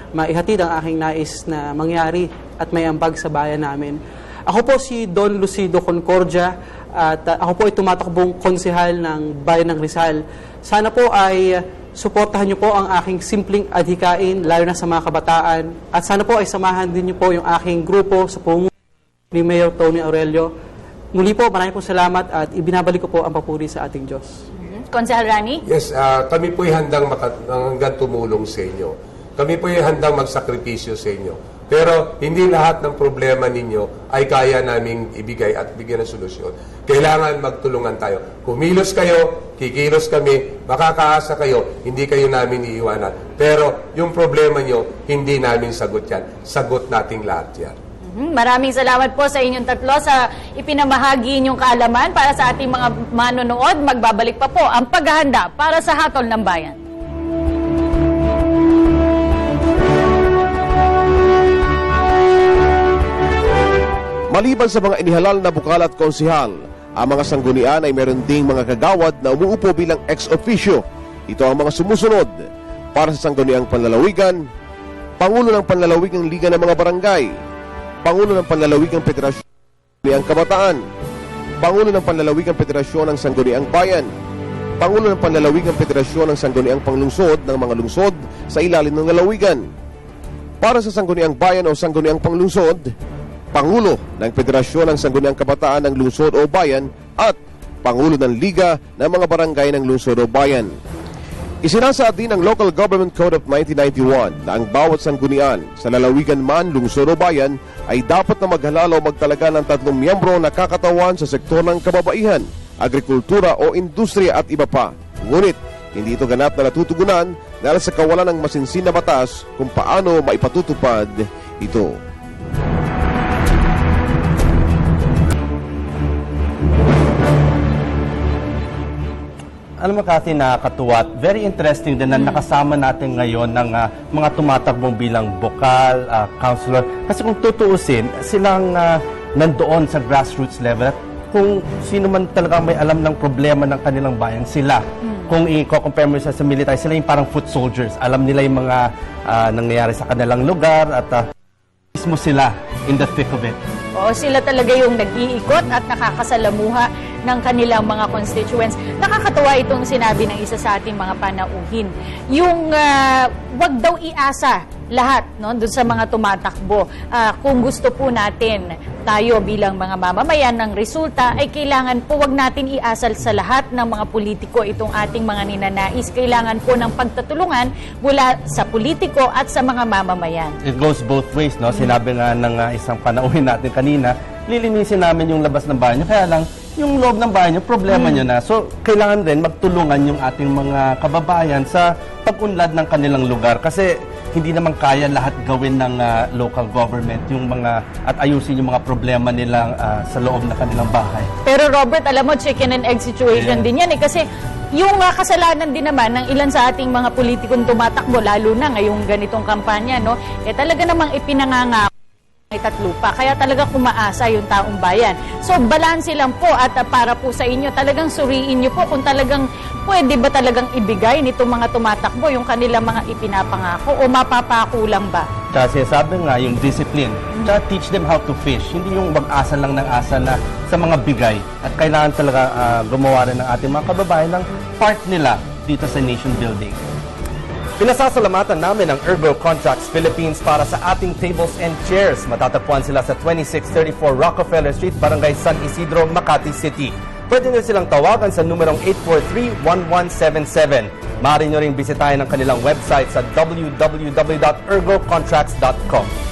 maihatid ang aking nais na mangyari at may ambag sa bayan namin. Ako po si Don Lucido Concordia at ako po ay tumatakbong konsehal ng Bayan ng Rizal. Sana po ay suportahan niyo po ang aking simpleng adhikain, lalo na sa mga kabataan. At sana po ay samahan din niyo po yung aking grupo sa pamumuno ni Mayor Tony Aurelio. Muli po, maraming po salamat at ibinabalik ko po ang papuri sa ating Diyos. Konsehal Rani? Yes, kami po ay hanggang tumulong sa inyo. Kami po ay handang magsakripisyo sa inyo. Pero hindi lahat ng problema ninyo ay kaya naming ibigay at bigyan ng solusyon. Kailangan magtulungan tayo. Kumilos kayo, kikilos kami, makakaasa kayo, hindi kayo namin iiwanan. Pero yung problema nyo, hindi namin sagot yan. Sagot nating lahat yan. Maraming salamat po sa inyong tatlo sa ipinamahagi inyong kaalaman para sa ating mga manonood. Magbabalik pa po ang paghahanda para sa Hatol ng Bayan. Maliban sa mga inihalal na bukal at konsihal, ang mga sanggunian ay meron ding mga kagawad na umuupo bilang ex officio. Ito ang mga sumusunod para sa Sangguniang Panlalawigan: Pangulo ng Panlalawigang Liga ng mga Barangay, Pangulo ng Panlalawigang Federasyon ng Kabataan, Pangulo ng Panlalawigang Federasyon ng Sangguniang Bayan, Pangulo ng Panlalawigang Federasyon ng Sangguniang Panglungsod ng mga lungsod sa ilalim ng lalawigan. Para sa Sangguniang Bayan o Sangguniang Panglungsod, Pangulo ng Federasyon ng Sangguniang Kabataan ng Lungsod o Bayan at Pangulo ng Liga ng mga Barangay ng Lungsod o Bayan. Isinasaad din ng Local Government Code of 1991 na ang bawat sanggunian sa lalawigan man, lungsod o bayan ay dapat na maghalala o magtalaga ng 3 miyembro na kakatawan sa sektor ng kababaihan, agrikultura o industriya at iba pa. Ngunit, hindi ito ganap na natutugunan dahil sa kawalan ng masinsin na batas kung paano maipatutupad ito. Alam mo, Kathy, nakakatuwa at very interesting din na nakasama natin ngayon ng mga tumatakbong bilang bokal, counselor. Kasi kung tutuusin, silang nandoon sa grassroots level at kung sino man talaga may alam ng problema ng kanilang bayan, sila. Kung i-compare mo siya sa military, sila yung parang foot soldiers. Alam nila yung mga nangyayari sa kanilang lugar at mismo sila in the thick of it. Oo, sila talaga yung nag-iikot at nakakasalamuha ng kanilang mga constituents. Nakakatawa itong sinabi ng isa sa ating mga panauhin. Yung wag daw iasa lahat, no, doon sa mga tumatakbo. Kung gusto po natin tayo bilang mga mamamayan ng resulta, ay kailangan po wag natin iasal sa lahat ng mga politiko itong ating mga ninanais. Kailangan po ng pagtatulungan mula sa politiko at sa mga mamamayan. It goes both ways, no? Sinabi nga ng isang panauhin natin kanina, lilinisin namin yung labas ng bahay nyo, kaya lang yung loob ng bahay nyo, problema nyo na. So, kailangan rin magtulungan yung ating mga kababayan sa pag-unlad ng kanilang lugar. Kasi hindi naman kaya lahat gawin ng local government yung mga at ayusin yung mga problema nila sa loob ng kanilang bahay. Pero Robert, alam mo, chicken and egg situation din yan eh. Kasi yung kasalanan din naman ng ilan sa ating mga politikong tumatakbo, lalo na ngayong ganitong kampanya, no, talaga namang ipinangangako at lupa. Kaya talaga kumaasa yung taong bayan. So, balanse lang po at para po sa inyo, talagang suriin nyo po kung talagang pwede ba talagang ibigay nitong mga tumatakbo yung kanilang mga ipinapangako o mapapakulang ba? Kasi sabi nga, yung discipline. Tsaka teach them how to fish. Hindi yung mag-asa lang ng asa na sa mga bigay. At kailangan talaga gumawa rin ng ating mga kababayan ng part nila dito sa nation building. Pinasasalamatan namin ang Ergo Contracts Philippines para sa ating tables and chairs. Matatagpuan sila sa 2634 Rockefeller Street, Barangay San Isidro, Makati City. Pwede nyo silang tawagan sa numerong 843-1177. Maaari nyo ring bisitahin ang kanilang website sa www.ergocontracts.com.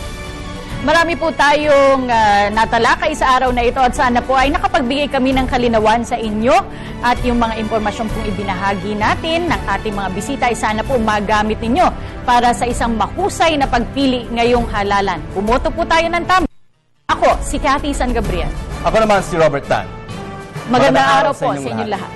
Marami po tayong natalakay sa araw na ito at sana po ay nakapagbigay kami ng kalinawan sa inyo at yung mga impormasyon pong ibinahagi natin ng ating mga bisita ay sana po magamit ninyo para sa isang mahusay na pagpili ngayong halalan. Bumoto po tayo ng tama. Ako, si Cathy San Gabriel. Ako naman si Robert Tan. Magandang araw po sa inyong lahat.